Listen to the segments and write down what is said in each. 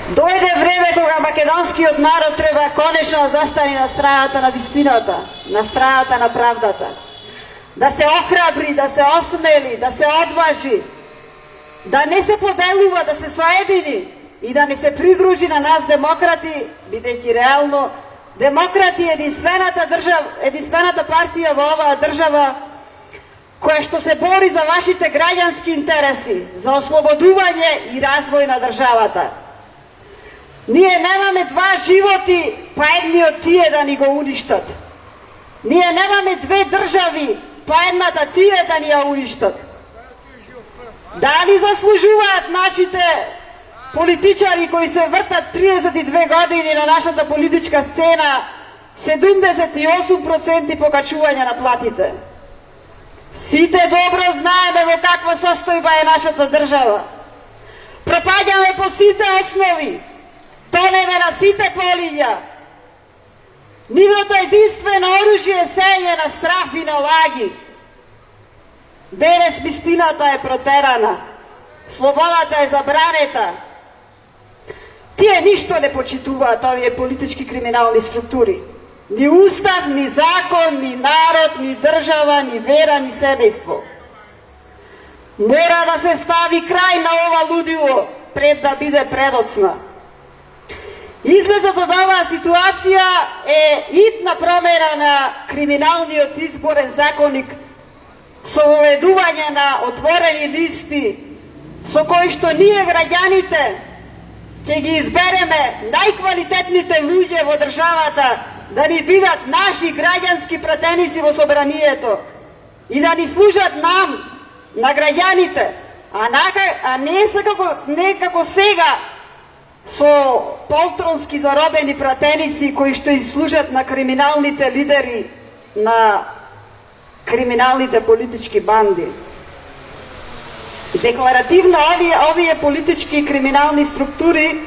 Дојде време кога македонскиот народ треба конечно да застане на страната на вистината, на страната на правдата. Да се охрабри, да се осмели, да се одважи, да не се поделува, да се соедини и да не се придружи на нас демократи, бидејќи реално демократи е единствената партија во оваа држава која што се бори за вашите граѓански интереси, за ослободување и развој на државата. Ние немаме два животи, па едниот тие да ни го уништат. Ние немаме две држави, па едната тие да ни ја уништат. Дали заслужуваат нашите политичари кои се вртат 32 години на нашата политичка сцена 78% покачување на платите? Сите добро знаеме во каква состојба е нашата држава. Пропаѓаме по сите основи, тонеме на сите полиња. Нивното единствено оружје е сење на страх и на лаги. Денес вистината е протерана, слободата е забранета. Тие ништо не почитуваат, овие политички криминални структури. Ни устав, ни закон, ни народ, ни држава, ни вера, ни семејство. Мора да се стави крај на ова лудило пред да биде предоцна. Излезот од оваа ситуација е итна промена на криминалниот изборен законник со воведување на отворени листи со кои што ние граѓаните ќе ги избереме најквалитетните луѓе во државата да ни бидат наши граѓански пратеници во собранието и да ни служат нам, на граѓаните, а не како сега со полтронски заробени пратеници кои што и служат на криминалните лидери на криминалните политички банди. Декларативно овие политички и криминални структури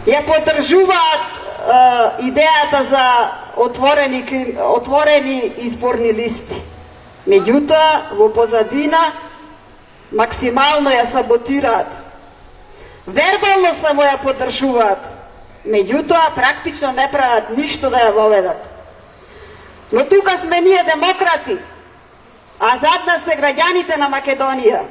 ја поддржуваат идејата за отворени изборни листи. Меѓутоа, во позадина максимално ја саботираат. Вербално само ја поддржуваат, меѓутоа практично не прават ништо да ја воведат. Но тука сме ние демократи, а зад нас се граѓаните на Македонија.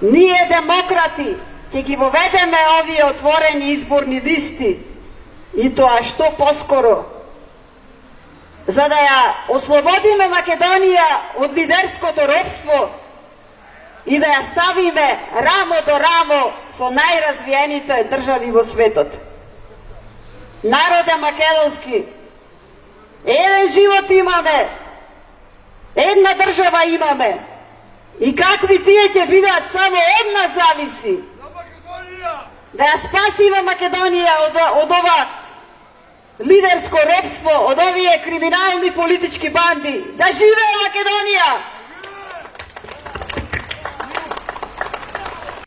Ние демократи ќе ги воведеме овие отворени изборни листи и тоа што поскоро, за да ја ослободиме Македонија од лидерското робство и да ја ставиме рамо до рамо со најразвиените држави во светот. Народе македонски, еден живот имаме, една држава имаме и какви тие ќе бидат само од нас зависи да ја спасиме Македонија од ова лидерско робство, од овие криминални политички банди. Да живее Македонија!